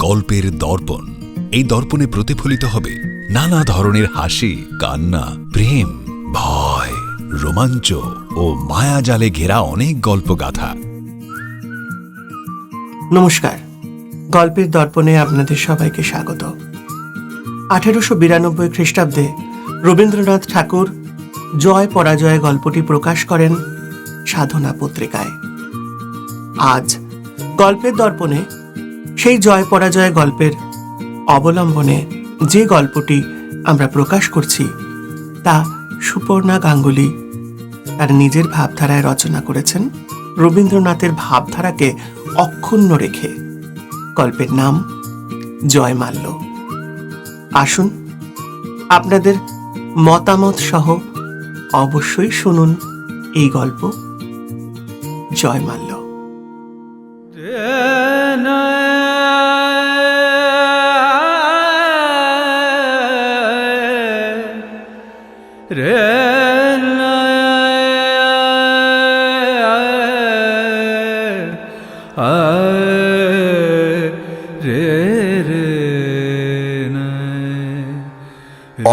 গল্পের দর্পণ। এই দর্পণে প্রতিফলিত হবে নানা ধরনের হাসি, কান্না, প্রেম, ভয়, রোমাঞ্চ ও মায়াজালে ঘেরা অনেক গল্পগাথা। নমস্কার, গল্পের দর্পণে আপনাদের সবাইকে স্বাগত। 1892 খ্রিস্টাব্দে রবীন্দ্রনাথ ঠাকুর জয় পরাজয় গল্পটি প্রকাশ করেন সাধনা পত্রিকায়। আজ গল্পের দর্পণে সেই জয় পরাজয় গল্পের অবলম্বনে যে গল্পটি আমরা প্রকাশ করছি তা সুপর্ণা গাঙ্গুলি তার নিজের ভাবধারায় রচনা করেছেন, রবীন্দ্রনাথের ভাবধারাকে অক্ষুণ্ণ রেখে। গল্পের নাম জয়মাল্য। আসুন, আপনাদের মতামত সহ অবশ্যই শুনুন এই গল্প জয়মাল্য।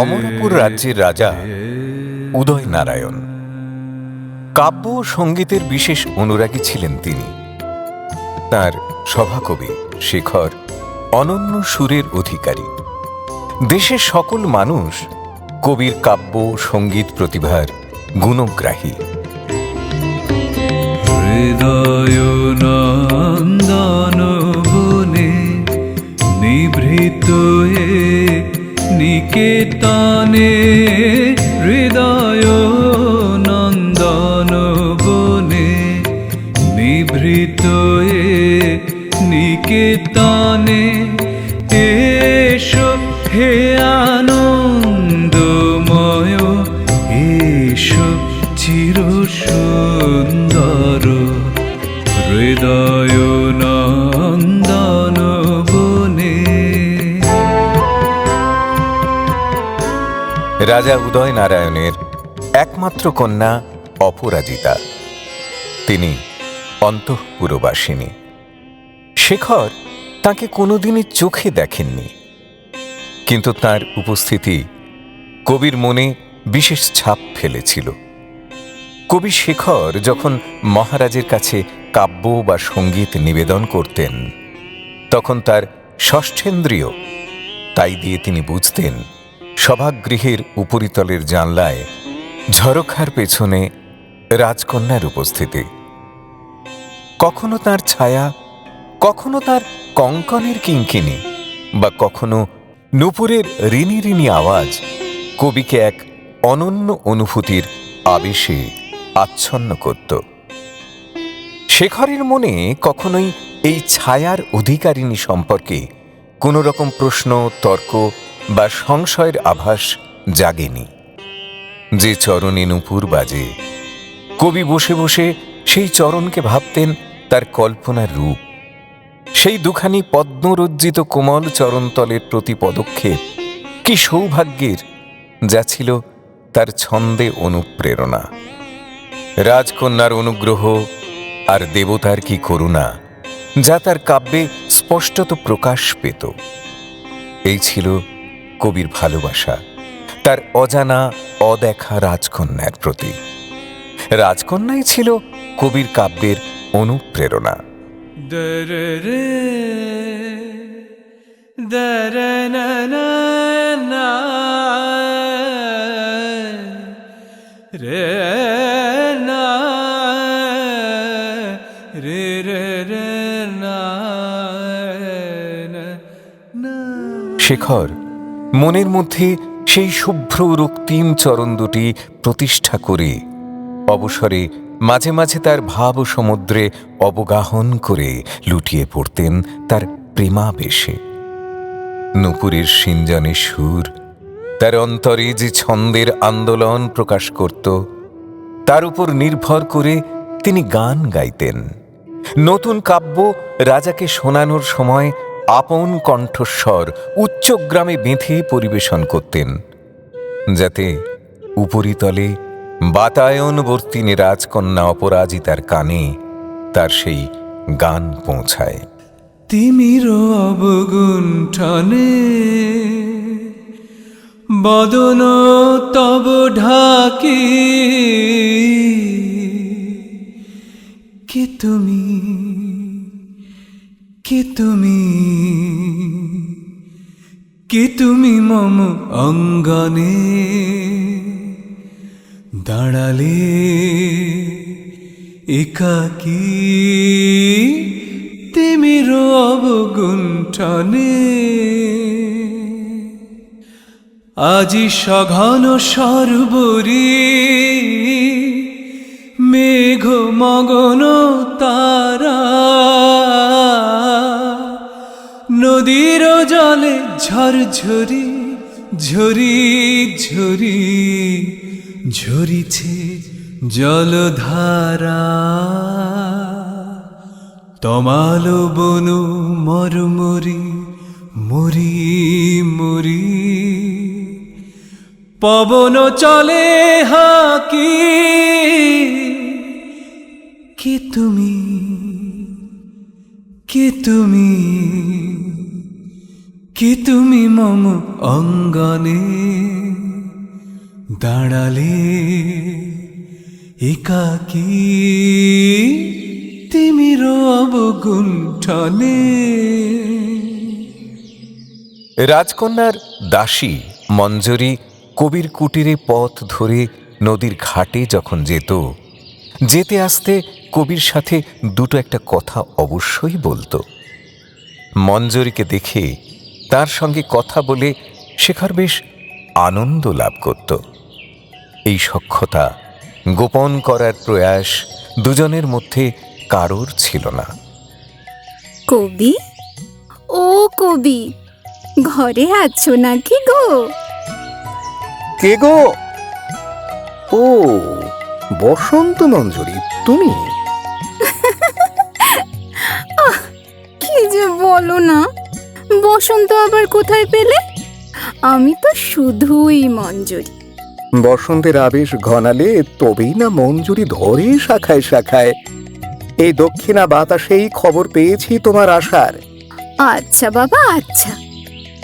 অমরপুর রাজ্যের রাজা উদয়নারায়ণ কাব্য ও সঙ্গীতের বিশেষ অনুরাগী ছিলেন তিনি। তার সভাকবি শেখর অনন্য সুরের অধিকারী। দেশের সকল মানুষ কবির কাব্য সঙ্গীত প্রতিভার গুণগ্রাহী। হৃদয় নন্দন বনে নিভৃত নিকেতনে, হৃদয় নন্দন বনে নিভৃত নিকেতনে, এসো হে আনন্দময়, এসো চির সুন্দর, হৃদয় নন্দন বনে। রাজা উদয়নারায়ণের একমাত্র কন্যা অপরাজিতা। তিনি অন্তঃপুরবাসিনী। শেখর তাকে কোনোদিনই চোখে দেখেননি, কিন্তু তার উপস্থিতি কবির মনে বিশেষ ছাপ ফেলেছিল। কবি শেখর যখন মহারাজের কাছে কাব্য বা সঙ্গীত নিবেদন করতেন, তখন তার ষষ্ঠেন্দ্রিয় তাই দিয়ে তিনি বুঝতেন সভাগৃহের উপরিতলের জানলায় ঝরোখার পেছনে রাজকন্যার উপস্থিতি। কখনো তার ছায়া, কখনো তার কঙ্কনের কিঙ্কিনি, বা কখনো নূপুরের ঋণী ঋণী আওয়াজ কবিকে এক অনন্য অনুভূতির আবেশে আচ্ছন্ন করত। শেখরের মনে কখনোই এই ছায়ার অধিকারিণী সম্পর্কে কোনো রকম প্রশ্ন, তর্ক বা সংশয়ের আভাস জাগেনি। যে চরণে নূপুর বাজে, কবি বসে বসে সেই চরণকে ভাবতেন তার কল্পনার রূপ। সেই দুখানি পদ্মরজ্জিত কোমল চরণতলের প্রতি পদক্ষেপ কি সৌভাগ্যের, যা ছিল তার ছন্দে অনুপ্রেরণা। রাজকন্যার অনুগ্রহ আর দেবতার কি করুণা, যা তার কাব্যে স্পষ্টত প্রকাশ পেত। এই ছিল কবির ভালোবাসা তার অজানা অদেখা রাজকন্যার প্রতি। রাজকন্যাই ছিল কবির কাব্যের অনুপ্রেরণা। শেখর মনের মধ্যে সেই শুভ্র রক্তিম চরণ দুটি প্রতিষ্ঠা করে অবসরে মাঝে মাঝে তার ভাব সমুদ্রে অবগাহন করে লুটিয়ে পড়তেন তার প্রেমাবেশে। নূপুরের সিঞ্জনে সুর তার অন্তরে যে ছন্দের আন্দোলন প্রকাশ করত, তার উপর নির্ভর করে তিনি গান গাইতেন। নতুন কাব্য রাজাকে শোনানোর সময় আপন কণ্ঠস্বর উচ্চগ্রামে বেঁধে পরিবেশন করতেন, যাতে উপরিতলে বাতায়নবর্তিনী রাজকন্যা অপরাজিতার কানে তার সেই গান পৌঁছায়। তিমির অবগুণ্ঠনে বদন তব ঢাকি কে তুমি, কে তুমি, কে তুমি মম অঙ্গনে দাঁড়ালে একাকী তিমির অবগুণ্ঠনে। আজি সঘন সর্বরী মেঘ মগন তারা নদীর জলে ঝরঝরি ঝরি ঝরি ঝরিছে জলধারা। তমাল বন মরমরি মরি মরি পবন চলে হাকি কে তুমি, কে তুমি, কে তুমি মম অঙ্গনে দাঁড়ালে একাকী তিমির অবগুণ্ঠনে। রাজকন্যার দাসী মঞ্জরী কবির কুটিরে পথ ধরে নদীর ঘাটে যখন যেত, যেতে আসতে কবির সাথে দুটো একটা কথা অবশ্যই বলতো। মঞ্জরীকে দেখে তার সঙ্গে কথা বলে শেখর বেশ আনন্দ লাভ করত। এই সখ্যতা গোপন করার প্রয়াস দুজনের মধ্যে কারোর ছিল না। কবি, ও কবি, ঘরে আছো নাকি গো? কে গো? ও, বসন্ত মঞ্জরী, তুমি? কি যে বলো না, বসন্ত আবার কোথায় পেলে? আমি তো শুধুই মঞ্জরী। বসন্তের আবেশ ঘনালে তবেই না মঞ্জুরি ধরে শাখায় শাখায়। এই দক্ষিণা বাতাসেই খবর পেয়েছি তোমার আসার। আচ্ছা বাবা, আচ্ছা,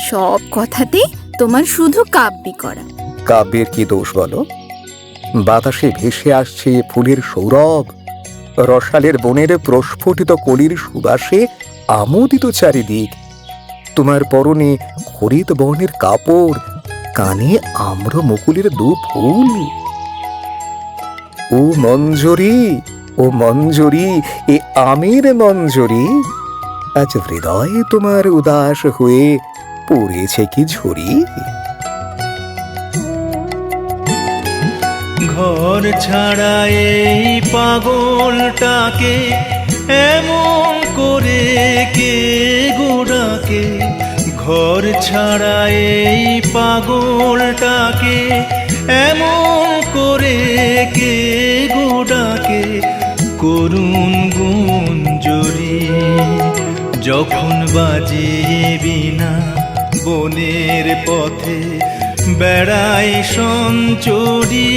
সব কথাতেই তোমার শুধু কাব্যি করা। কাব্যের কি দোষ বলো? বাতাসে ভেসে আসছে ফুলের সৌরভ, রসালের বনের প্রস্ফুটিত কলির সুবাসে আমোদিত চারিদিক। তোমার পরনে হরিত বর্ণের কাপড়, কানে আম্র মুকুলের দু ফুল। ও মঞ্জরী, ও মঞ্জরী, এ আমের মঞ্জরী, আজ হৃদয়ে তোমার উদাস হয়ে পড়েছে কি ঝুরি? ঘর ছাড়া এই পাগলটাকে এমন করে কে গোড়াকে, ঘর ছাড়া এই পাগলটাকে এমন করে কে গোড়াকে, করুণ গুঞ্জরি যখন বাজে বিনা বনের পথে বেড়াই সঞ্চরি।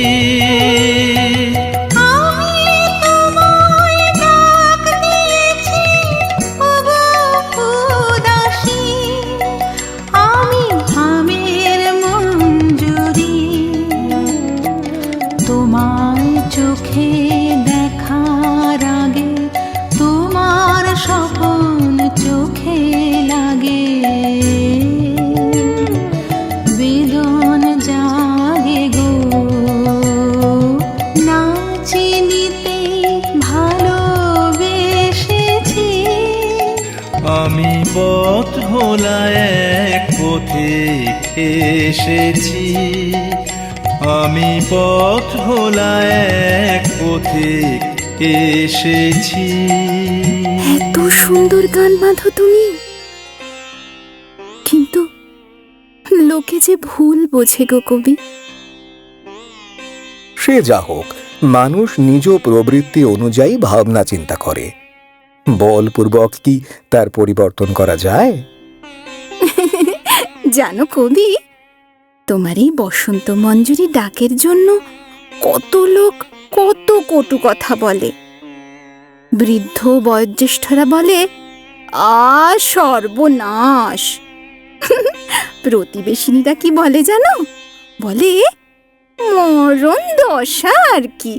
চোখে দেখার আগে তোমার স্বপ্ন চোখে লাগে, বেদন জাগে গো না চিনিতে ভালোবেসেছি। আমি পথ ভোলা এক পথে এসেছি, আমি পথ ভোলা এক পথে এসেছি। এত সুন্দর গান বাঁধো তুমি, কিন্তু লোকে যে ভুল বোঝে গো কবি। সে যা হোক, মানুষ নিজ প্রবৃত্তি অনুযায়ী ভাবনা চিন্তা করে, বলপূর্বক কি তার পরিবর্তন করা যায়? জানো কবি, তোমার এই বসন্ত মঞ্জুরি ডাকের জন্য কত লোক কত কটু কথা বলে। বৃদ্ধ বয়োজ্যেষ্ঠরা বলে, সর্বনাশ! প্রতিবেশিনীরা কি বলে জানো? বলে মরণ দশা আর কি।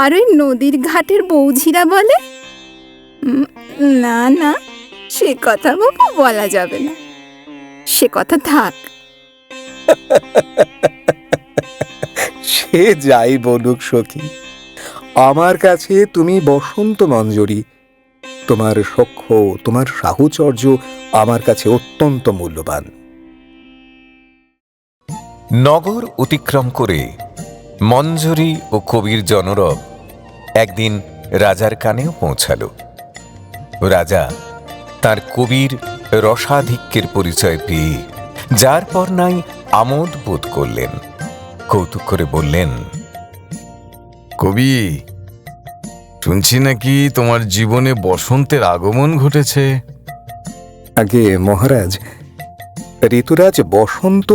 আর ওই নদীর ঘাটের বৌঝিরা বলে না না, সে কথা বাবু বলা যাবে না, সে কথা থাক। সে যাই বলুক সখী, আমার কাছে তুমি বসন্ত মঞ্জরি। তোমার সখ্য, তোমার সাহচর্য আমার কাছে অত্যন্ত মূল্যবান। নগর অতিক্রম করে মঞ্জরি ও কবির জনরব একদিন রাজার কানেও পৌঁছাল। রাজা তার কবির রসাধিক্যের পরিচয় পেয়ে যার পর নাই আমোদ বোধ করলেন। কৌতুক করে বললেন, কবি, শুনছি নাকি তোমার জীবনে বসন্তের আগমন ঘটেছে। আগে মহারাজ, ঋতুরাজ বসন্ত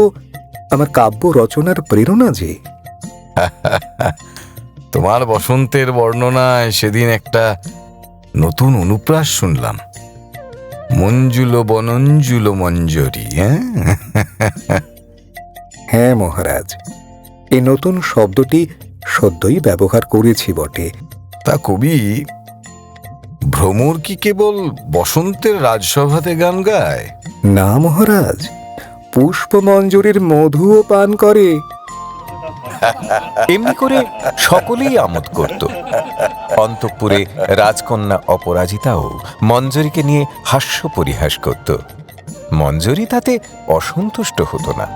আমার কাব্য রচনার প্রেরণা যে। তোমার বসন্তের বর্ণনায় সেদিন একটা নতুন অনুপ্রাস শুনলাম, মঞ্জুলো বনঞ্জুলো মঞ্জরি। হ্যাঁ মহারাজ, এই নতুন শব্দটি সদ্যই ব্যবহার করেছি বটে। তা কবি, ভ্রমর কি কেবল বসন্তের রাজসভাতে গান গায়? না মহারাজ, পুষ্পমঞ্জরির মধুও পান করে। এমনি করে সকলেই আমোদ করত। অন্তঃপুরে রাজকন্যা অপরাজিতাও মঞ্জরিকে নিয়ে হাস্য পরিহাস করত। মঞ্জরি তাতে অসন্তুষ্ট হতো না।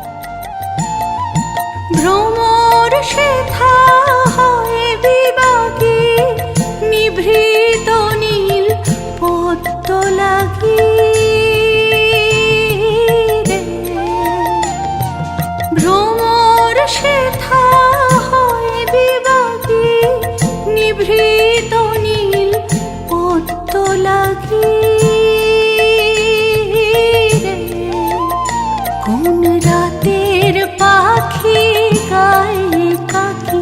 ভ্রমর শেখা হয় বিবাগে, নিভৃত নীল পদ্ম লাগি রে। ভ্রমর শেখা হয় বিবাগে, নিভৃত নীল পদ্ম লাগি রে। কোন রাতের পাখি গায়ে কাকি,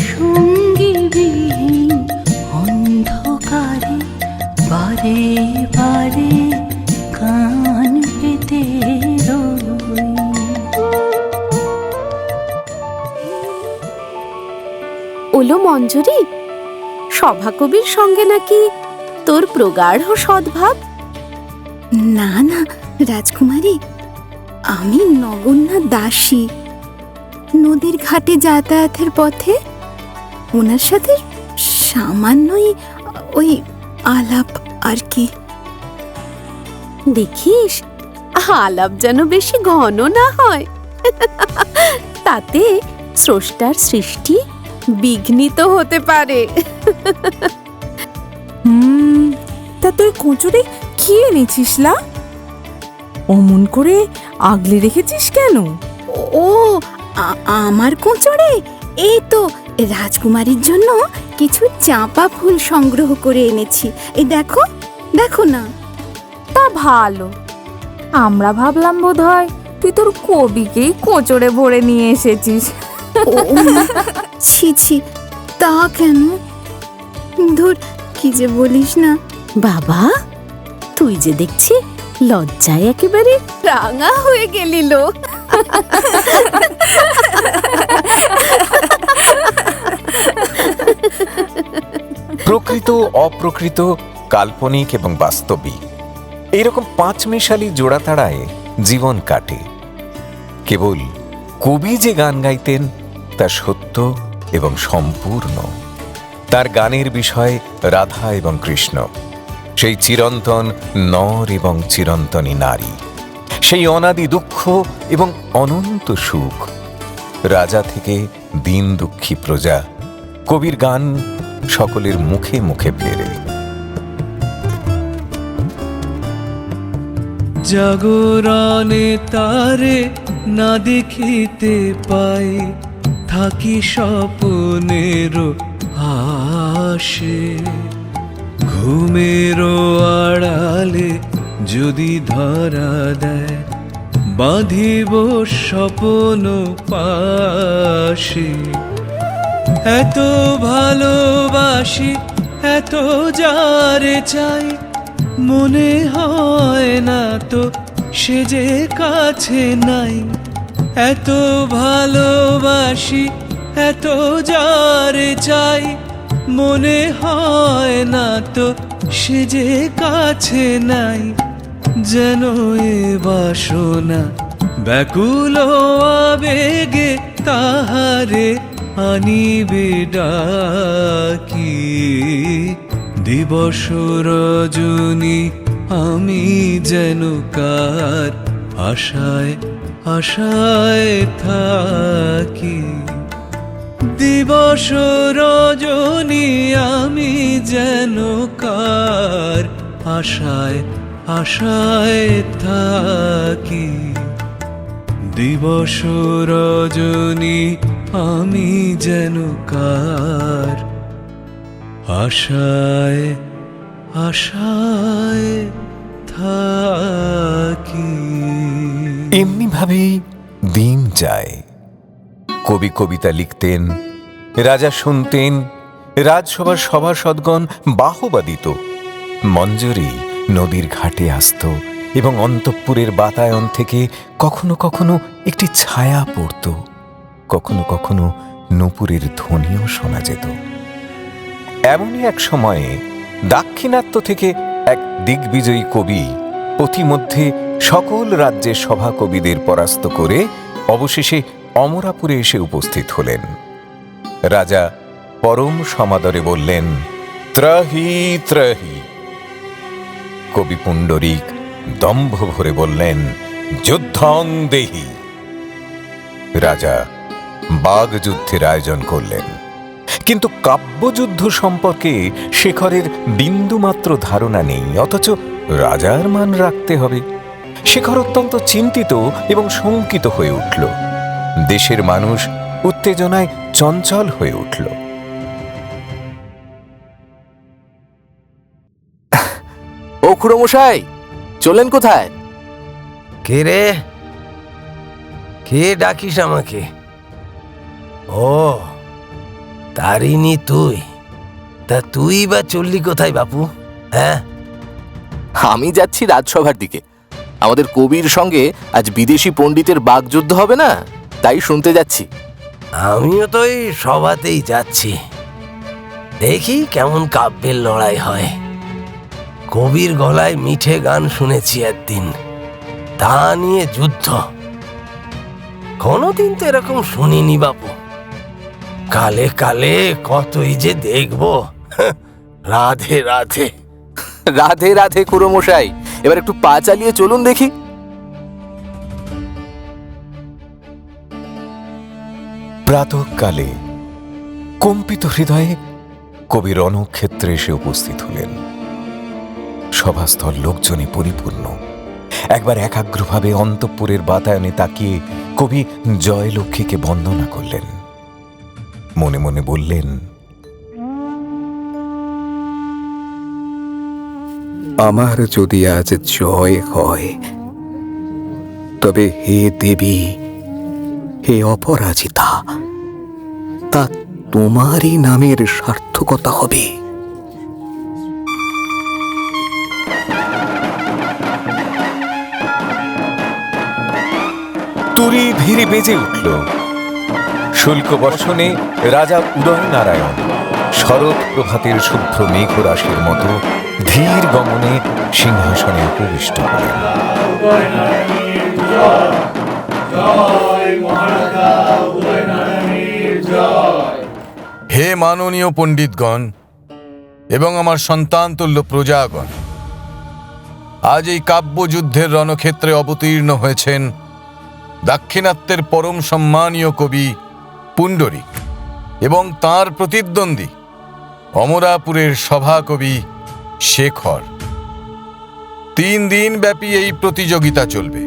সঙ্গী বিহীন অন্ধকারে বারে বারে কান পেতে রই। ওলো মঞ্জরি, সভাকবির সঙ্গে নাকি তোর প্রগাঢ় সদ্ভাব? না না রাজকুমারী, আমি নগণ্যা দাসী। নদীর ঘাটে যাতায়াতের পথে ওনার সাথে সামান্যই ওই আলাপ আর কি। দেখিস, আলাপ যেন বেশি ঘন না হয়, তাতে স্রষ্টার সৃষ্টি বিঘ্নিত হতে পারে। তা তুই কোঁচড়ে কি এনেছিস লা? অমন করে আগলে রেখেছিস কেন? ও আমার কোঁচড়ে এই তো রাজকুমারীর জন্য কিছু চাঁপা ফুল সংগ্রহ করে এনেছি। এই দেখো, দেখো না। তা ভালো, আমরা ভাবলাম বোধ হয় তুই তোর কবিকেই কোঁচড়ে ভরে নিয়ে এসেছিস। ও ছি ছি, তা কেন? ধুর, কি যে বলিস না। বাবা, তুই যে দেখছি লজ্জায় একেবারে রাঙা হয়ে গেলিল। প্রকৃত, অপ্রকৃত, কাল্পনিক এবং বাস্তবিক, এইরকম পাঁচমিশালি জোড়াতাড়ায় জীবন কাটে। কেবল কবি যে গান গাইতেন তা সত্য এবং সম্পূর্ণ। তার গানের বিষয় রাধা এবং কৃষ্ণ, সেই চিরন্তন নর এবং চিরন্তনী নারী, সেই অনাদি দুঃখ এবং অনন্ত সুখ। রাজা থেকে দীন দুঃখী প্রজা, কবির গান সকলের মুখে মুখে ফেরে। জাগরণে তারে না দেখিতে পাই, থাকি স্বপ্নের আশে। ঘুমের আড়ালে যদি ধরা দেয়, বাঁধিব স্বপ্ন পাশে। এত ভালোবাসি এত যারে চাই, মনে হয় না তো সে যে কাছে নাই। এত ভালোবাসি, এত যারে চাই, মনে হয় না তো সে যে কাছে নাই। যেন এ বাসনা ব্যাকুল আবেগে তাহারে আনিবে ডাকি। দিবস রজনী আমি যেন কার আশায় আশায় থাকি। দিবস রজনী আমি যেন কার আশায় আশায় থাকি। দিবস রজনী আমি যেন কার আশায় আশায় থাকি। এমনি ভাবেই দিন যায়। কবি কবিতা লিখতেন, রাজা শুনতেন, রাজসভার সভাসদগণ বাহবা দিত। মঞ্জরি নদীর ঘাটে আসত এবং অন্তঃপুরের বাতায়ন থেকে কখনো কখনো একটি ছায়া পড়ত, কখনো কখনো নূপুরের ধ্বনিও শোনা যেত। এমনই এক সময়ে দাক্ষিণাত্য থেকে এক দিগ্বিজয়ী কবি পথিমধ্যে সকল রাজ্যের সভা কবিদের পরাস্ত করে অবশেষে অমরাপুরে এসে উপস্থিত হলেন। রাজা পরম সমাদরে বললেন, ত্রাহি ত্রাহি। কবি পুণ্ডরীক দম্ভ ভরে বললেন, যুদ্ধং দেহি। রাজা বাগযুদ্ধের আয়োজন করলেন, কিন্তু কাব্যযুদ্ধ সম্পর্কে শেখরের বিন্দুমাত্র ধারণা নেই, অথচ রাজার মান রাখতে হবে। শেখর অত্যন্ত চিন্তিত এবং শঙ্কিত হয়ে উঠল। দেশের মানুষ উত্তেজনায় চঞ্চল হয়ে উঠল। ও খুড়োমশাই, চলেন কোথায়? কে রে? কে ডাকিস আমাকে? ও তারিনি তুই? তা তুই বা চললি কোথায় বাপু? হ্যাঁ, আমি যাচ্ছি রাজসভার দিকে। আমাদের কবির সঙ্গে আজ বিদেশি পণ্ডিতের বাগযুদ্ধ হবে না, তাই শুনতে যাচ্ছি। আমিও তো এই সভাতেই যাচ্ছি। দেখি কেমন কাব্যের লড়াই হয়। কবির গলায় মিঠে গান শুনেছি একদিন, তা নিয়ে যুদ্ধ। কোনোদিন তো এরকম শুনিনি বাপু। কালে কালে কতই যে দেখবো। রাধে রাধে। রাধে রাধে খুড়োমশাই, এবার একটু পা চালিয়ে চলুন দেখি। প্রাতঃকালে কম্পিত হৃদয়ে কবি রণক্ষেত্রে এসে উপস্থিত হলেন। সভাস্থল লোকজনে পরিপূর্ণ। একবার একাগ্রভাবে অন্তঃপুরের বাতায়নে তাকিয়ে কবি জয়লক্ষ্মীকে বন্দনা করলেন। মনে মনে বললেন, আমার যদি আজ জয় হয়, তবে হে দেবী, হে অপরাজিতা, তা তোমারই নামের সার্থকতা হবে। তুরি ভিড়ে বেজে উঠল। শুল্ক বর্ষণে রাজা উদয়নারায়ণ শরৎ প্রভাতের শুভ্র মেঘ রাশির মতো ধীর গমনে সিংহাসনে উপবিষ্ট হলেন। হে মাননীয় পণ্ডিতগণ এবং আমার সন্তানতুল্য প্রজাগণ, আজ এই কাব্যযুদ্ধের রণক্ষেত্রে অবতীর্ণ হয়েছেন দাক্ষিণাত্যের পরম সম্মানীয় কবি পুণ্ডরীক এবং তাঁর প্রতিদ্বন্দ্বী অমরাপুরের সভাকবি শেখর। 3 দিন ব্যাপী এই প্রতিযোগিতা চলবে।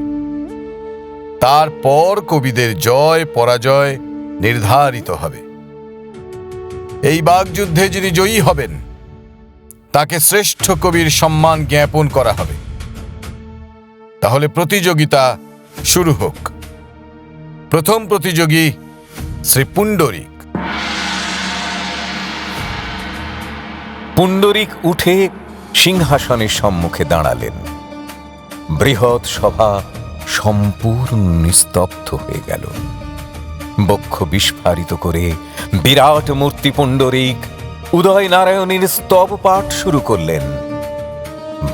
তারপর কবিদের জয় পরাজয় নির্ধারিত হবে। এই বাগযুদ্ধে যিনি জয়ী হবেন, তাকে শ্রেষ্ঠ কবির সম্মান জ্ঞাপন করা হবে। তাহলে প্রতিযোগিতা শুরু হোক। প্রথম প্রতিযোগী শ্রী পুণ্ডরীক। পুণ্ডরিক উঠে সিংহাসনের সম্মুখে দাঁড়ালেন। বৃহৎ সভা সম্পূর্ণ নিস্তব্ধ হয়ে গেল। বক্ষ বিস্ফারিত করে বিরাট মূর্তি পুণ্ডরিক উদয় নারায়ণের স্তব পাঠ শুরু করলেন।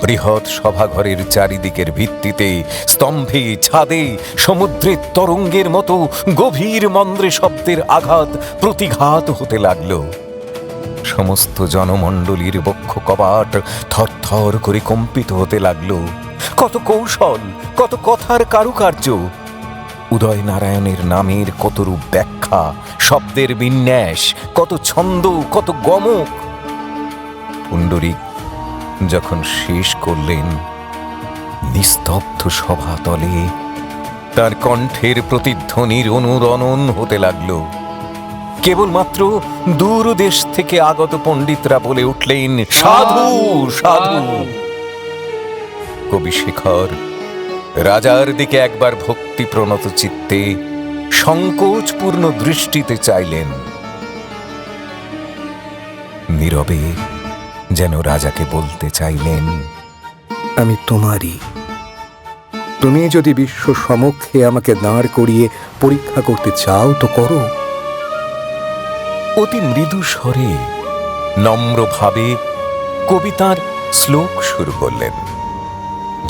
বৃহৎ সভাঘরের চারিদিকের ভিত্তিতে, স্তম্ভে, ছাদে সমুদ্রের তরঙ্গের মতো গভীর মন্দ্রে শব্দের আঘাত প্রতিঘাত হতে লাগল। সমস্ত জনমণ্ডলীর বক্ষ কপাট থরথর করে কম্পিত হতে লাগল। কত কৌশল, কত কথার কারুকার্য, উদয় নারায়ণের নামের কত রূপ ব্যাখ্যা, শব্দের বিন্যাস, কত ছন্দ, কত গমক। পুণ্ডরিক যখন শেষ করলেন, নিস্তব্ধ সভাতলে তার কণ্ঠের প্রতিধ্বনির অনুরণন হতে লাগল। কেবলমাত্র দূর দেশ থেকে আগত পণ্ডিতরা বলে উঠলেন, সাধু সাধু। কবি শেখর রাজার দিকে একবার ভক্তি প্রণত চিত্তে সংকোচপূর্ণ দৃষ্টিতে চাইলেন। নীরবে যেন রাজাকে বলতে চাইলেন, আমি তোমারই। তুমি যদি বিশ্ব সমক্ষে আমাকে দাঁড় করিয়ে পরীক্ষা করতে চাও তো করো। অতি মৃদু স্বরে, নম্রভাবে কবি তাঁর শ্লোক শুরু করলেন।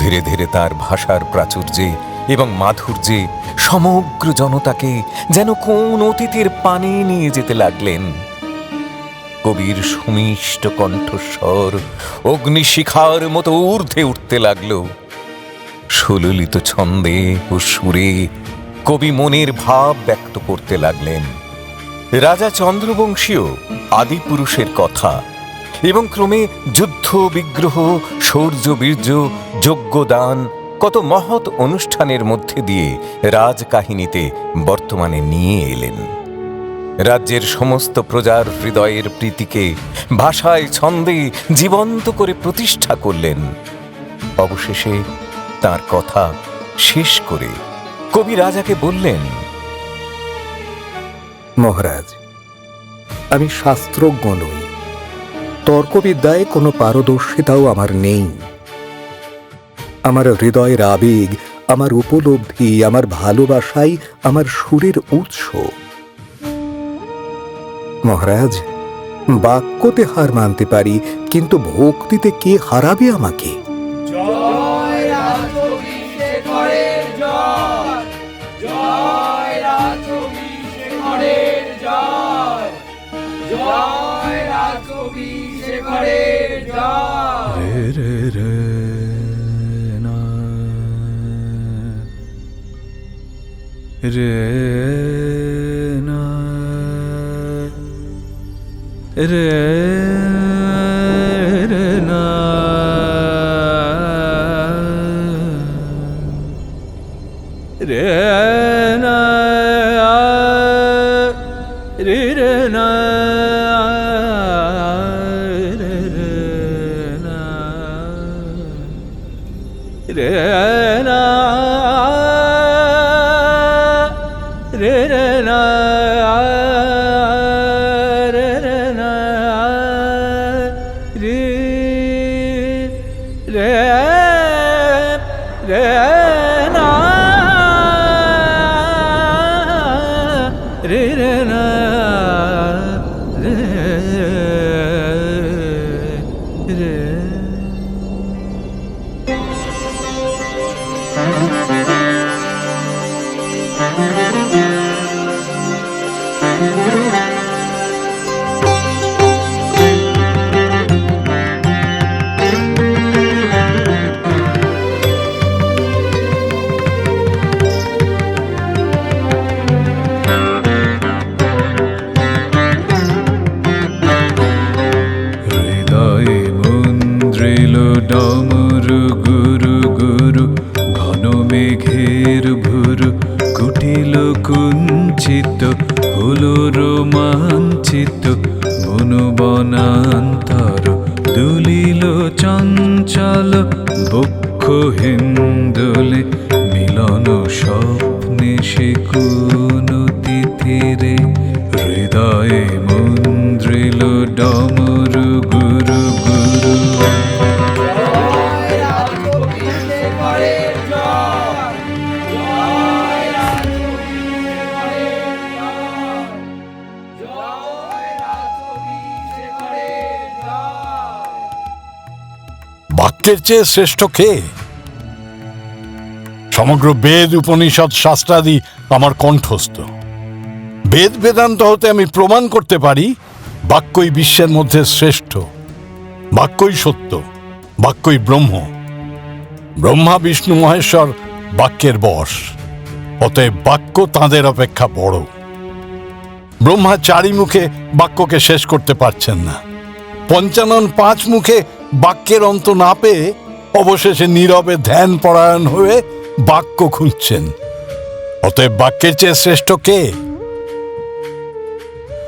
ধীরে ধীরে তার ভাষার প্রাচুর্যে এবং মাধুর্যে সমগ্র জনতাকে যেন কোন অতীতের পানে নিয়ে যেতে লাগলেন। কবির সুমিষ্ট কণ্ঠস্বর অগ্নিশিখার মতো ঊর্ধ্বে উঠতে লাগল। সুললিত ছন্দে ও সুরে কবি মনের ভাব ব্যক্ত করতে লাগলেন। রাজা চন্দ্রবংশীয় আদিপুরুষের কথা এবং ক্রমে যুদ্ধ, বিগ্রহ, শৌর্য, বীর্য, যজ্ঞদান, কত মহৎ অনুষ্ঠানের মধ্যে দিয়ে রাজকাহিনীতে বর্তমানে নিয়ে এলেন। রাজ্যের সমস্ত প্রজার হৃদয়ের প্রীতিকে ভাষায়, ছন্দে জীবন্ত করে প্রতিষ্ঠা করলেন। অবশেষে তার কথা শেষ করে কবি রাজাকে বললেন, মহারাজ, আমি শাস্ত্রজ্ঞ নই, তর্কবিদ্যায় কোনো পারদর্শিতাও আমার নেই। আমার হৃদয়ের আবেগ, আমার উপলব্ধি, আমার ভালোবাসাই আমার সুরের উৎস। মহারাজ, বাক্যতে হার মানতে পারি, কিন্তু ভক্তিতে কে হারাবে আমাকে? রে রে রে না রে না রে রে না রে না রে রে না রে না রে রে না রে রে না রে রে রে না রে রে না রে রে। হৃদয়ে মন্দ্রিল ডমরু গুরু গুরু, ঘন মেঘের ভুরু কুটিল কুঞ্চিত, হলো রোমাঞ্চিত বনু বনান্তর, দুলিল চঞ্চল বক্ষ হিন্দোলে, মিলন স্বপ্নে সে কোন তিথিরে। হৃদয়ে মন্দ্রিল ডমরু গুরু বাক্যের চেয়ে শ্রেষ্ঠ কে? সমগ্র বেদ উপনিষদ শাস্ত্রাদি আমার কণ্ঠস্থ। বেদ বেদান্ত হতে আমি প্রমাণ করতে পারি বাক্যই বিশ্বের মধ্যে শ্রেষ্ঠ, বাক্যই সত্য, বাক্যই ব্রহ্ম। ব্রহ্মা বিষ্ণু মহেশ্বর বাক্যের বশ, অতএব বাক্য তাঁদের অপেক্ষা বড়। ব্রহ্মা চারি মুখে বাক্যকে শেষ করতে পারছেন না, পঞ্চানন 5 মুখে বাক্যের অন্ত না পেয়ে অবশেষে নীরবে ধ্যান পরায়ণ হয়ে বাক্য খুঁজছেন। অতএব বাক্যের চেয়ে শ্রেষ্ঠ কে?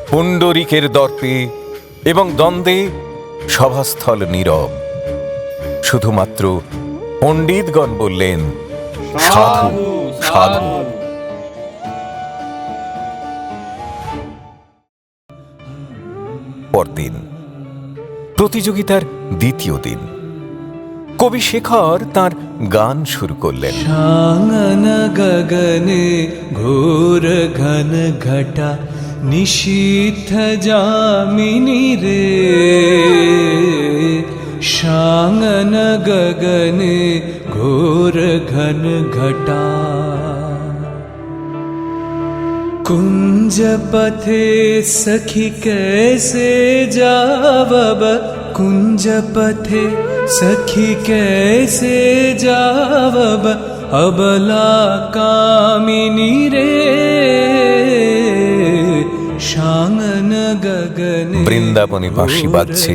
পুণ্ডরিকের দর্পে এবং দ্বন্দ্বে সভাস্থল নীরব। শুধুমাত্র পণ্ডিতগণ বললেন, সাধু সাধু। পরদিন প্রতিযোগিতার দ্বিতীয় দিন। কবি শেখর তার গান শুরু করলেন। शांगन गगने घोर घन घटा निशीथ जामिनी रे, शांगन गगने घोर घन घटा, कुंज पथे सखी कैसे जावब, कुंज पथे सखी कैसे जावब, अबला कामिनी रे, शांगन गगने। বৃন্দাবনে বাঁশি বাজছে,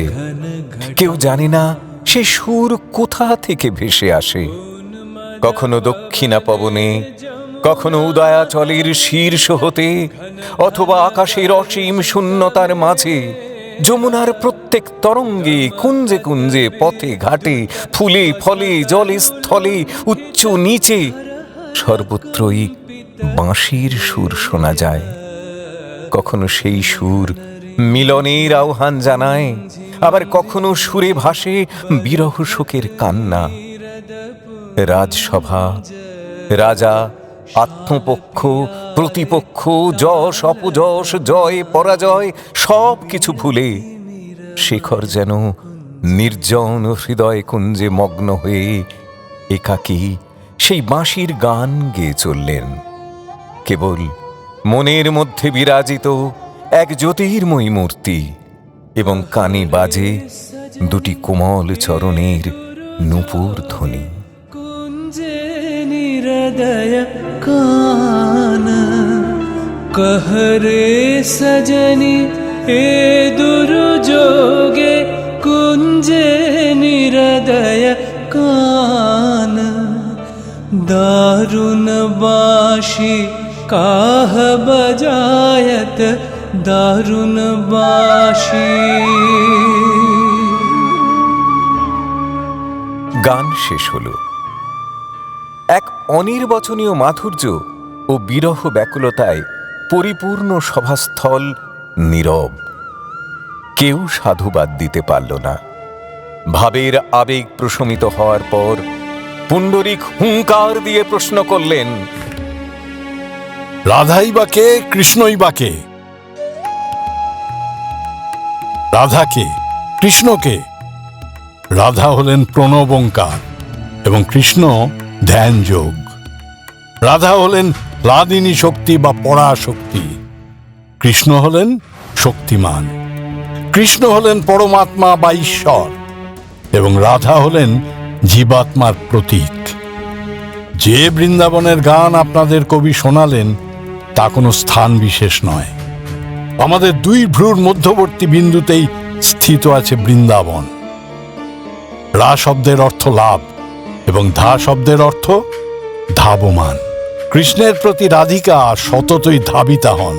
কেউ জানে না সে সুর কোথা থেকে ভেসে আসে। কখনো দক্ষিণা পবনে, কখনো উদয়াচলের শীর্ষ হতে, অথবা আকাশের অসীম শূন্যতার মাঝে, যমুনার প্রত্যেক তরঙ্গে, কুঞ্জে কুঞ্জে, পথে ঘাটে, ফুলে ফলে, জলে স্থলে, উচ্চ নিচে, সর্বত্রই বাঁশির সুর শোনা যায়। কখনো সেই সুর মিলনের আহ্বান জানায়, আবার কখনো সুরে ভাসে বিরহ শোকের কান্না। রাজসভা, রাজা, আত্মপক্ষ, প্রতিপক্ষ, যশ অপযশ, জয় পরাজয় সব কিছু ভুলে শেখর যেন নির্জন হৃদয় কুঞ্জে মগ্ন হয়ে একাকী সেই বাঁশির গান গেয়ে চললেন। কেবল মনের মধ্যে বিরাজিত এক জ্যোতির্ময়ী মূর্তি, এবং কানে বাজে দুটি কোমল চরণের নূপুর ধ্বনি। हृदय कान कहरे सजनी ए दुर्जोगे, कुंजे निरदय कान, दारुण बाशी काह बजायत, दारुण बाशी। গান শেষ হলো। এক অনির্বচনীয় মাধুর্য ও বিরহ ব্যাকুলতায় পরিপূর্ণ সভাস্থল নীরব। কেউ সাধুবাদ দিতে পারল না। ভাবের আবেগ প্রশমিত হওয়ার পর পুণ্ডরিক হুঙ্কার দিয়ে প্রশ্ন করলেন, রাধাই বা কে, কৃষ্ণই বা কে? রাধা কে, কৃষ্ণ কে? রাধা হলেন প্রণবঙ্কার এবং কৃষ্ণ ধ্যান যোগ। রাধা হলেন লাদিনী শক্তি বা পরাশক্তি, কৃষ্ণ হলেন শক্তিমান। কৃষ্ণ হলেন পরমাত্মা বা ঈশ্বর, এবং রাধা হলেন জীবাত্মার প্রতীক। যে বৃন্দাবনের গান আপনাদের কবি শোনালেন তা কোনো স্থান বিশেষ নয়। আমাদের 2 ভ্রুর মধ্যবর্তী বিন্দুতেই স্থিত আছে বৃন্দাবন। রা শব্দের অর্থ লাভ এবং ধা শব্দের অর্থ ধাবমান। কৃষ্ণের প্রতি রাধিকা সততই ধাবিতা হন,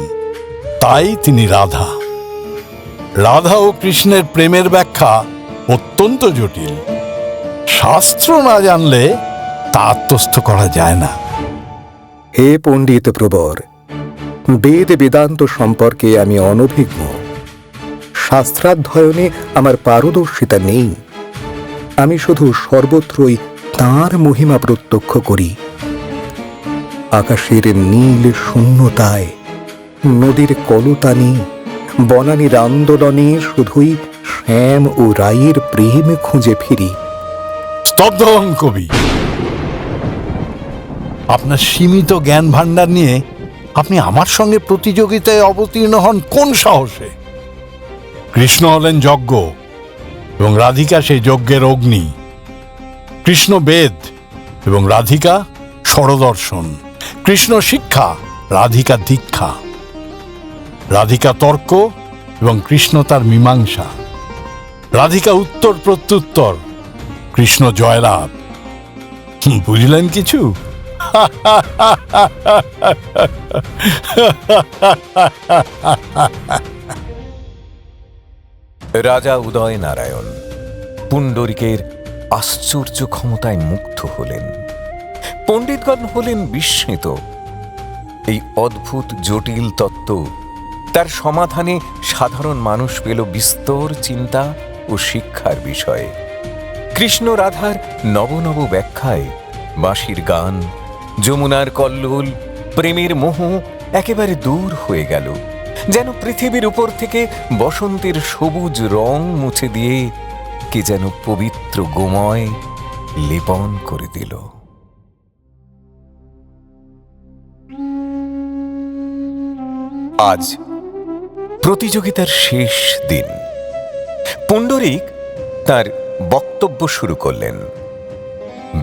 তাই তিনি রাধা। রাধা ও কৃষ্ণের প্রেমের ব্যাখ্যা অত্যন্ত জটিল। শাস্ত্র না জানলে তা আত্মস্থ করা যায় না। হে পণ্ডিত প্রবর, বেদ বেদান্ত সম্পর্কে আমি অনভিজ্ঞ। শাস্ত্রাধ্যয়নে আমার পারদর্শিতা নেই। আমি শুধু সর্বত্রই তাঁর মহিমা প্রত্যক্ষ করি। আকাশের নীল শূন্যতায়, নদীর কলতানি, বনানীর আন্দোলনে শুধুই শ্যাম ও রায়ের প্রেম খুঁজে ফিরি। স্তব্ধ হন কবি। আপনার সীমিত জ্ঞান ভাণ্ডার নিয়ে আপনি আমার সঙ্গে প্রতিযোগিতায় অবতীর্ণ হন কোন সাহসে? কৃষ্ণ হলেন যজ্ঞ এবং রাধিকা সেই যজ্ঞের অগ্নি। কৃষ্ণ বেদ এবং রাধিকা ষড়দর্শন। কৃষ্ণ শিক্ষা, রাধিকা দীক্ষা। রাধিকা তর্ক এবং কৃষ্ণ তার মীমাংসা। রাধিকা উত্তর প্রত্যুত্তর, কৃষ্ণ জয়লাভ। বুঝলেন কিছু? রাজা উদয় নারায়ণ পুণ্ডরীকের আশ্চর্য ক্ষমতায় মুগ্ধ হলেন। পণ্ডিতগণ হলেন বিস্মিত। এই অদ্ভুত জটিল তত্ত্ব, তার সমাধানে সাধারণ মানুষ পেল বিস্তর চিন্তা ও শিক্ষার বিষয়ে। কৃষ্ণ রাধার নব নব ব্যাখ্যায় বাঁশির গান, যমুনার কল্লোল, প্রেমের মোহ একেবারে দূর হয়ে গেল, যেন পৃথিবীর উপর থেকে বসন্তের সবুজ রং মুছে দিয়ে কে যেন পবিত্র গোময় লেপন করে দিল। আজ প্রতিযোগিতার শেষ দিন। পুণ্ডরীক তার বক্তব্য শুরু করলেন।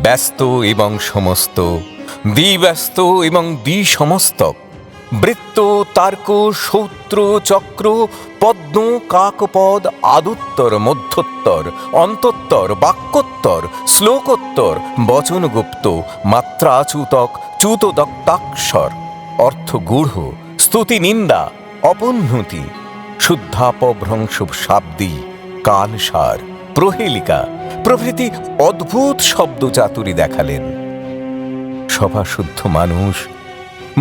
ব্যস্ত এবং সমস্ত, দ্বিব্যস্ত এবং দ্বিসমস্তক, বৃত্ত, তার্ক, সূত্র, চক্র, পদ্ম, কাকপদ, আদুত্তর, মধ্যোত্তর, অন্তোত্তর, বাক্যোত্তর, শ্লোকোত্তর, বচনগুপ্ত, মাত্রাচ্যুতক, চ্যুতদক্তাক্ষর, অর্থগূঢ়, স্তুতি, নিন্দা, অপহ্নুতি, শুদ্ধাপভ্রংশ শাব্দী, কালসার, প্রহেলিকা প্রভৃতি অদ্ভুত শব্দ চাতুরি দেখালেন। সভাশুদ্ধ মানুষ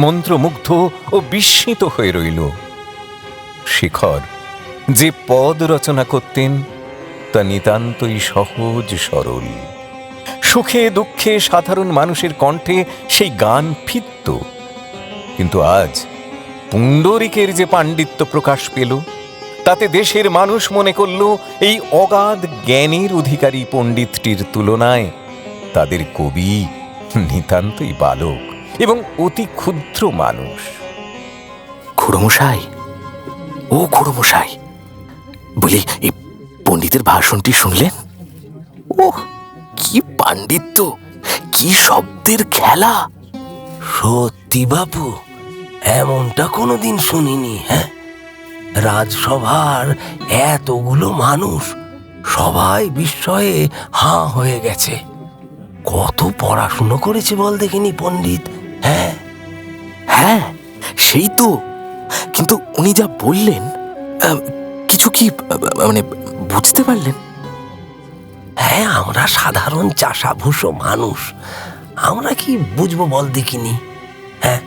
মন্ত্রমুগ্ধ ও বিস্মিত হয়ে রইল। শেখর যে পদ রচনা করতেন তা নিতান্তই সহজ সরল। সুখে দুঃখে সাধারণ মানুষের কণ্ঠে সেই গান ফিরত। কিন্তু আজ পুণ্ডরীকের যে পাণ্ডিত্য প্রকাশ পেল, তাতে দেশের মানুষ মনে করল এই অগাধ জ্ঞানের অধিকারী পণ্ডিতটির তুলনায় তাদের কবি নিতান্তই বালক এবং অতি ক্ষুদ্র মানুষ। খুড়োমশাই, ও খুড়োমশাই, বলি এই পণ্ডিতের ভাষণটি শুনলেন? ওহ, কি পাণ্ডিত্য, কি শব্দের খেলা! সত্যি বাপু, এমনটা কোনোদিন শুনিনি। হ্যাঁ, রাজসভার এতগুলো মানুষ সবাই বিস্ময়ে হাঁ হয়ে গেছে। কত পড়াশুনো করেছে বল দেখিনি পণ্ডিত। হ্যাঁ হ্যাঁ, সেই তো। কিন্তু উনি যা বললেন, কিছু কি মানে বুঝতে পারলেন? হ্যাঁ, আমরা সাধারণ চাষাভুষো মানুষ, আমরা কি বুঝবো বল দেখিনি। হ্যাঁ,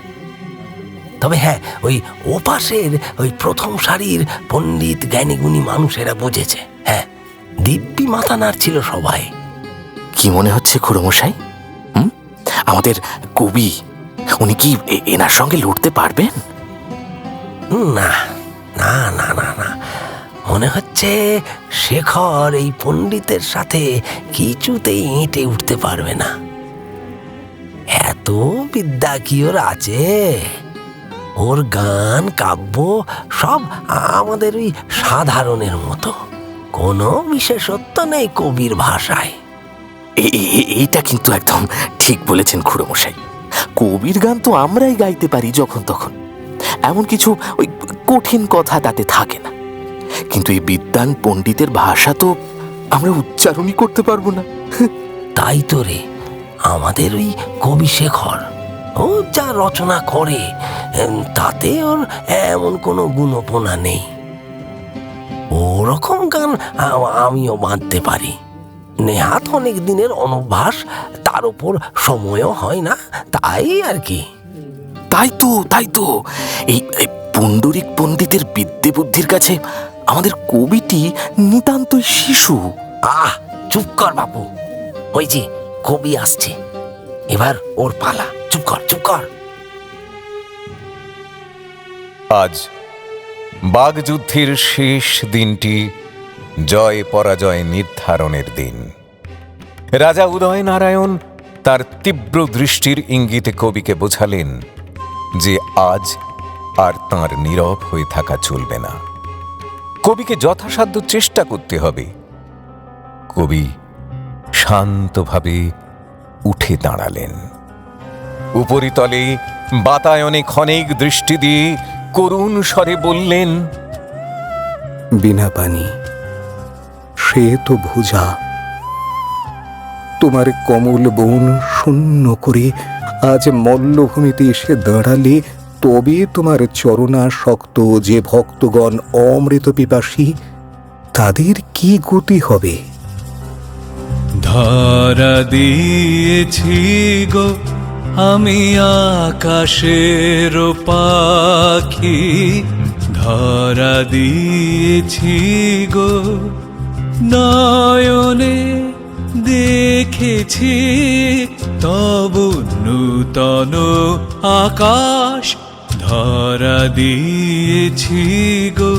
তবে হ্যাঁ, ওই ওপাশের ওই প্রথম সারির পণ্ডিত জ্ঞানীগুণী মানুষেরা বুঝেছে। হ্যাঁ, দিব্যি মাথা নাড়ছিল সবাই। কি মনে হচ্ছে খুড়োমশাই? আমাদের কবি উনি কি এনার সঙ্গে লড়তে পারবেন? না না না না না, মনে হচ্ছে শেখর এই পণ্ডিতের সাথে কিছুতেই এঁটে উঠতে পারবে না। এত বিদ্যা কি ওর আছে? ওর গান কাব্য সব আমাদের ওই সাধারণের মতো, কোনো বিশেষত্ব নেই কবির ভাষায়। এইটা কিন্তু একদম ঠিক বলেছেন খুড়োমশাই। কবির গান তো আমরাই গাইতে পারি যখন তখন, এমন কিছু ওই কঠিন কথা তাতে থাকে না। কিন্তু এই বিদ্বান পণ্ডিতের ভাষা তো আমরা উচ্চারণই করতে পারবো না। তাই তো রে, আমাদের ওই কবি শেখর ও যা রচনা করে তাতে ওর এমন কোনো গুণপনা নেই। ওরকম গান আমিও বাঁধতে পারি, নেহাত অনেক দিনের অনভ্যাস, তার উপর সময়ও হয় না, তাই আর কি। তাই তো এই পুণ্ডরিক পণ্ডিতের বিদ্যে বুদ্ধির কাছে আমাদের কবিটি নিতান্তই শিশু। চুপ কর বাপু, ওই যে কবি আসছে, এবার ওর পালা। চুপ কর চুপ কর। আজ বাগযুদ্ধের শেষ দিনটি জয় পরাজয় নির্ধারণের দিন। রাজা উদয়নারায়ণ তার তীব্র দৃষ্টির ইঙ্গিতে কবিকে বোঝালেন যে আজ আর তাঁর নীরব হয়ে থাকা চলবে না, কবিকে যথাসাধ্য চেষ্টা করতে হবে। কবি শান্তভাবে উঠে দাঁড়ালেন। উপরিতলে বাতায়নে ক্ষণিক দৃষ্টি দিয়ে করুণ স্বরে বললেন, বিনা পানি সে তো ভুজা, তোমার কমল বন শূন্য করে আজ মল্লভূমিতে এসে দাঁড়ালে তবে তোমার চরণাসক্ত যে ভক্তগণ অমৃত পিপাসী তাদের কি গতি হবে? ধরা দিয়েছি গো আমি আকাশের পাখি, ধরা দিয়েছি গো নয়নে দেখেছি তব নূতন আকাশ, ধরা দিয়েছি গো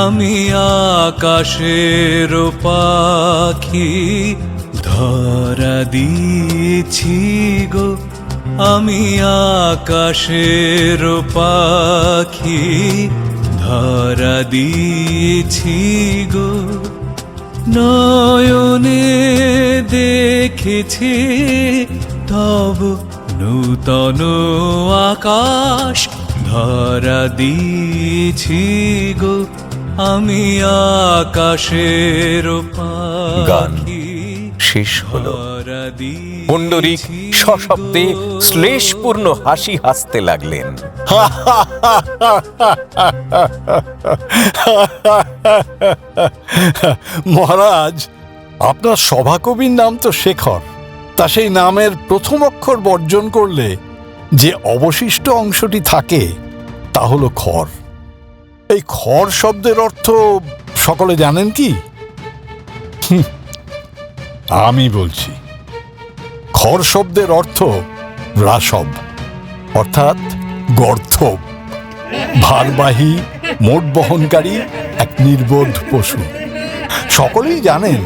আমি আকাশের পাখি, ধরা দিয়েছি গো আমি আকাশের পাখি, ধরা দিয়েছি গো নয়নে দেখেছি তব নূতন আকাশ, ধরা দিয়েছি গো আমি আকাশের গান পাখি। শেষ হল। পুণ্ডরীক সশব্দে শ্লেষপূর্ণ হাসি হাসতে লাগলেন। মহারাজ, আপনার সভাকবির নাম তো শেখর, তা সেই নামের প্রথম অক্ষর বর্জন করলে যে অবশিষ্ট অংশটি থাকে তা হলো খর। এই খর শব্দের অর্থ সকলে জানেন কি? আমি বলছি, খর শব্দের অর্থ রাসব, অর্থাৎ গর্ধব, ভারবাহী মোট বহনকারী এক নির্বোধ পশু। সকলেই জানেন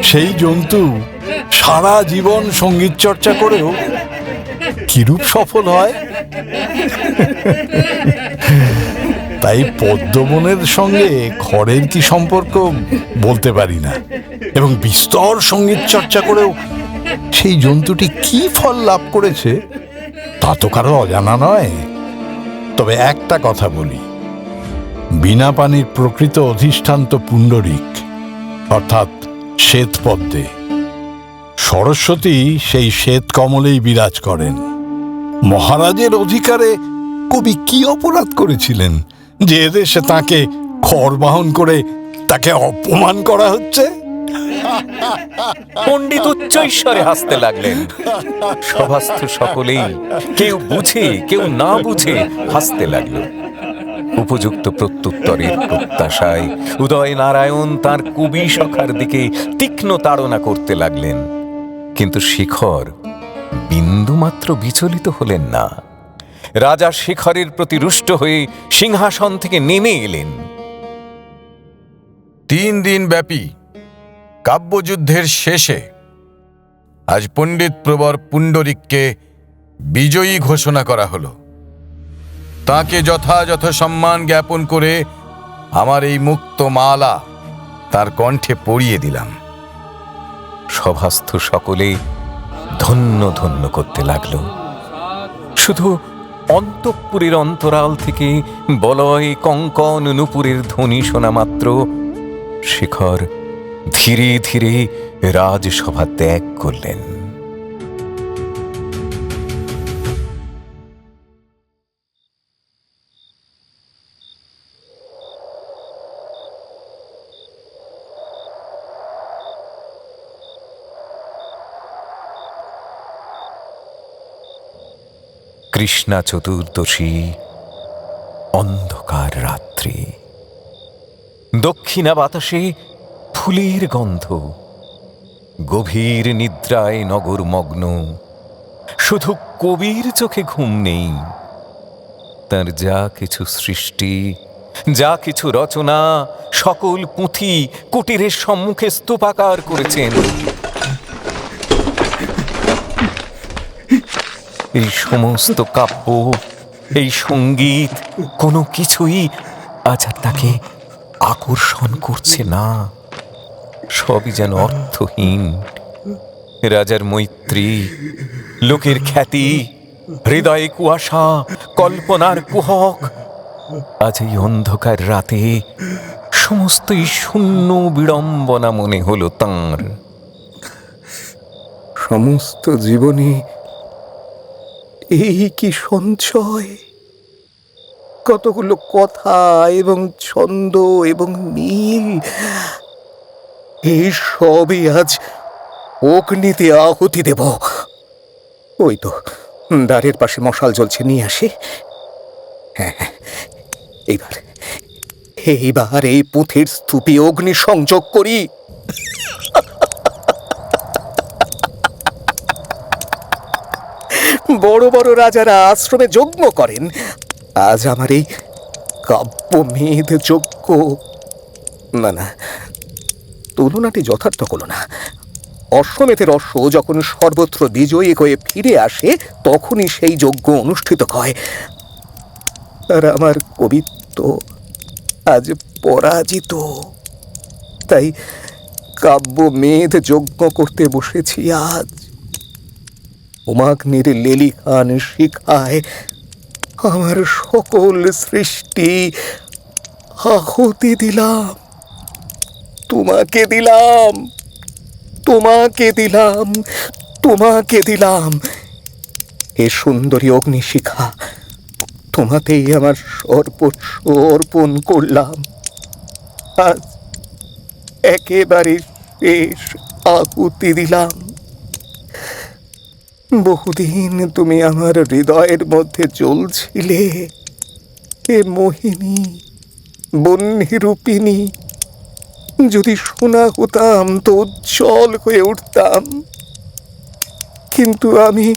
সেই জন্তু সারা জীবন সঙ্গীত চর্চা করেও কিরূপ সফল হয়। তাই পদ্মবনের সঙ্গে খড়ের কি সম্পর্ক বলতে পারি না, এবং বিস্তর সঙ্গীত চর্চা করেও সেই জন্তুটি কি ফল লাভ করেছে তা তো কারো অজানা নয়। তবে একটা কথা বলি, বিনা পানির প্রকৃত অধিষ্ঠান তো পুণ্ডরিক, অর্থাৎ শ্বেত পদ্মে। সরস্বতী সেই শ্বেত কমলেই বিরাজ করেন। মহারাজের অধিকারে কবি কি অপরাধ করেছিলেন যে এদেশে তাকে খড় বাহন করে তাকে অপমান করা হচ্ছে? পণ্ডিত উচ্চ ঈশ্বরে হাসতে লাগলেন। সভাস্থ সকলেই কেউ বুঝে কেউ না বুঝে হাসতে লাগল। উপযুক্ত প্রত্যুত্তরের প্রত্যাশায় উদয়নারায়ণ তাঁর কবি সখার দিকে তীক্ষ্ণ তাড়না করতে লাগলেন, কিন্তু শিখর বিন্দুমাত্র বিচলিত হলেন না। রাজা শিখরের প্রতি রুষ্ট হয়ে সিংহাসন থেকে নেমে এলেন। 3 দিন ব্যাপী কাব্যযুদ্ধের শেষে আজ পণ্ডিত প্রবর পুণ্ডরিককে বিজয়ী ঘোষণা করা হলো। তাকে যথাযথ সম্মান জ্ঞাপন করে আমার এই মুক্ত মালা তার কণ্ঠে পরিয়ে দিলাম। সভাস্থ সকলে ধন্য ধন্য করতে লাগল। শুধু অন্তঃপুরের অন্তরাল থেকে বলয় কঙ্কন নূপুরের ধ্বনি শোনা মাত্র শিখর ধীরে ধীরে রাজসভা ত্যাগ করলেন। কৃষ্ণা চতুর্দশী, অন্ধকার রাত্রি। দক্ষিণা বাতাসে ফুলের গন্ধ, গভীর নিদ্রায় নগর মগ্ন। শুধু কবির চোখে ঘুম নেই। তার যা কিছু সৃষ্টি, যা কিছু রচনা, সকল পুঁথি কুটিরের সম্মুখে স্তূপাকার করেছেন। এই সমস্ত কাব্য, এই সঙ্গীত, কোনো কিছুই আজ আর তাকে আকর্ষণ করছে না। সবই যেন অর্থহীন। রাজার মৈত্রী, লোকের খ্যাতি, হৃদয়ে কুয়াশা, কল্পনার কুহক, আজ এই অন্ধকার রাতে সমস্তই শূন্য বিড়ম্বনা মনে হলো তাঁর। সমস্ত জীবনে এই কি সঞ্চয়! কতগুলো কথা এবং ছন্দ এবং মিল, এই সবই আজ অগ্নিতে আহুতি দেব। ওই তো দ্বারের পাশে মশাল জ্বলছে, নিয়ে আসে। হ্যাঁ, এইবার এই পুঁথির স্তূপে অগ্নি সংযোগ করি। বড় বড় রাজারা আশ্রমে যজ্ঞ করেন, আজ আমার এই কাব্যমেধ যজ্ঞ। না, তুলনাটি যথার্থ হলো না। অশ্বমেধের অশ্ব যখন সর্বত্র বিজয়ী হয়ে ফিরে আসে, তখনই সেই যজ্ঞ অনুষ্ঠিত হয়। আর আমার কবিত্ব আজ পরাজিত, তাই কাব্যমেধ যজ্ঞ করতে বসেছি আজ। হোমাগ্নির লেলিহান শিখায় আমার সকল সৃষ্টি আহুতি দিলাম। তোমাকে দিলাম, তোমাকে দিলাম, তোমাকে দিলাম। এ সুন্দরী অগ্নিশিখা, তোমাতেই আমার সর্বস্ব অর্পণ করলাম। আজ একেবারে শেষ আহুতি দিলাম। বহুদিন তুমি আমার হৃদয়ের মধ্যে জ্বলছিলে, এ মোহিনী, বহ্নিরূপিণী। যদি সোনা হতাম তো উজ্জ্বল হয়ে উঠতাম, কিন্তু আমি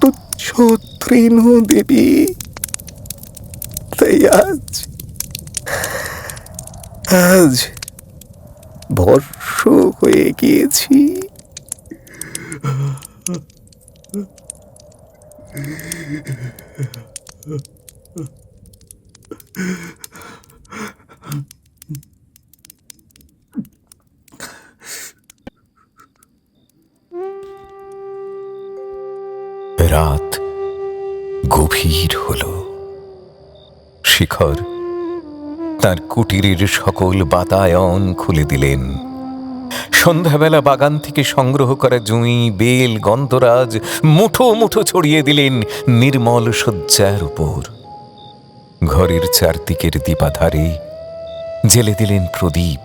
তুচ্ছ তৃণ দেবী। তাই আজ ভস্ম হয়ে গিয়েছি। রাত গভীর হল। শিখর তার কুটিরের সকল বাতায়ন খুলে দিলেন। সন্ধ্যাবেলা বাগান থেকে সংগ্রহ করা জুঁই, বেল, গন্ধরাজ মুঠো মুঠো ছড়িয়ে দিলেন নির্মল শয্যার উপর। ঘরের চারদিকের দীপাধারে জেলে দিলেন প্রদীপ।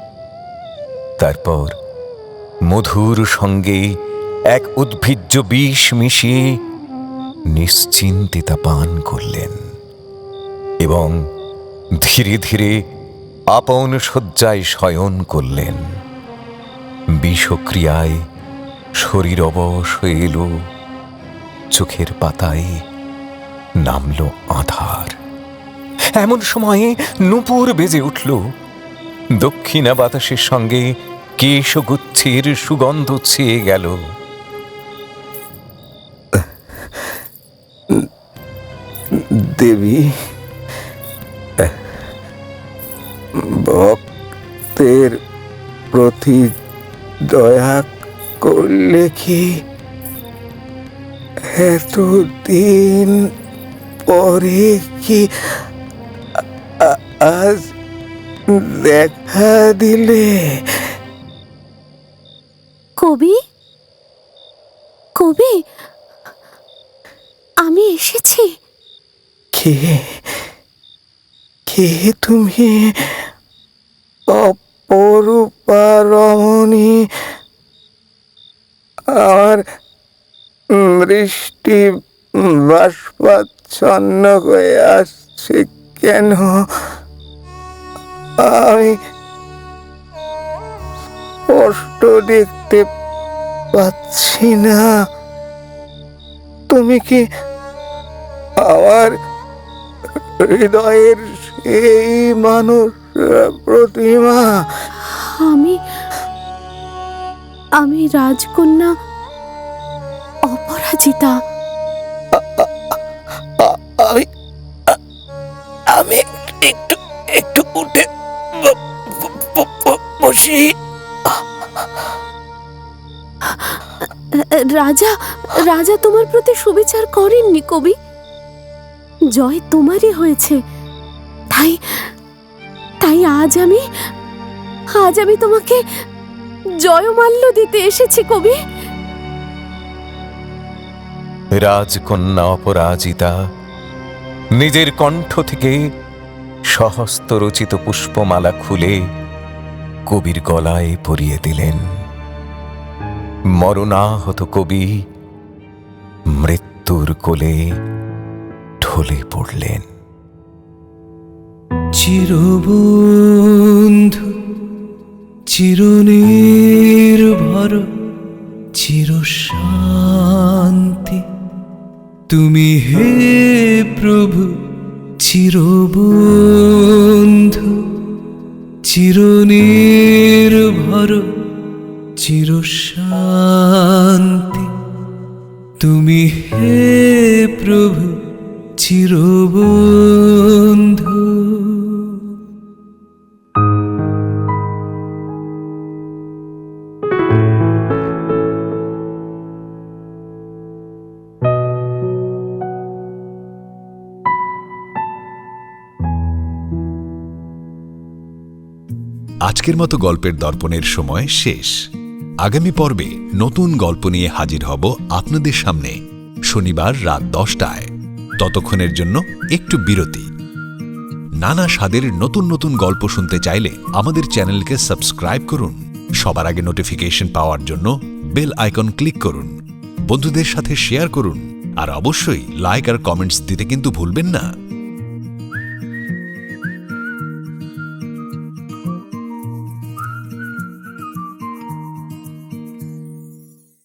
তারপর মধুর সঙ্গে এক উদ্ভিজ্জ বিষ মিশিয়ে নিশ্চিন্তে তা পান করলেন এবং ধীরে ধীরে আপন শয্যায় শয়ন করলেন। বিষক্রিয়ায় শরীর অবশ হয়ে এলো, চোখের পাতায় নামল আঁধার। এমন সময়ে নূপুর বেজে উঠল। দক্ষিণা বাতাসের সঙ্গে কেশগুচ্ছের সুগন্ধ ছেয়ে গেল। দেবী, ভক্তের প্রতি দয়া করলে কি এতদিন পরে কি আজ দেখা দিলে? কবি, কবি, আমি এসেছি। কে কে তুমি? অপরূপা রমণী, আমার বৃষ্টি বাষ্পাচ্ছন্ন হয়ে আসছে কেন? আমি স্পষ্ট দেখতে পাচ্ছি না। তুমি কি আমার হৃদয়ের সেই মানুষ প্রতিমা? আমি রাজকন্যা অপরাজিতা। আমি একটু একটু উঠে বসি। রাজা রাজা তোমার প্রতি সুবিচার করেননি কবি। জয় তোমারই হয়েছে, তাই তাই আজ আমি তোমাকে জয়মাল্য দিতে এসেছি কবি। রাজকন্যা অপরাজিতা নিজের কণ্ঠ থেকে সহস্ত রচিত পুষ্পমালা খুলে কবির গলায় পরিয়ে দিলেন। মরণাহত কবি মৃত্যুর কোলে ঢলে পড়লেন। চিরবন্ধু চিরনির্ভর চিরশান্তি তুমি হে প্রভু, চিরবন্ধু চিরনির্ভর চিরশান্তি তুমি হে প্রভু, চিরবন্ধু। আজকের মতো গল্পের দর্পণের সময় শেষ। আগামী পর্বে নতুন গল্প নিয়ে হাজির হব আপনাদের সামনে শনিবার রাত 10টায়। ততক্ষণের জন্য একটু বিরতি। নানা স্বাদের নতুন নতুন গল্প শুনতে চাইলে আমাদের চ্যানেলকে সাবস্ক্রাইব করুন। সবার আগে নোটিফিকেশন পাওয়ার জন্য বেল আইকন ক্লিক করুন। বন্ধুদের সাথে শেয়ার করুন আর অবশ্যই লাইক আর কমেন্টস দিতে কিন্তু ভুলবেন না।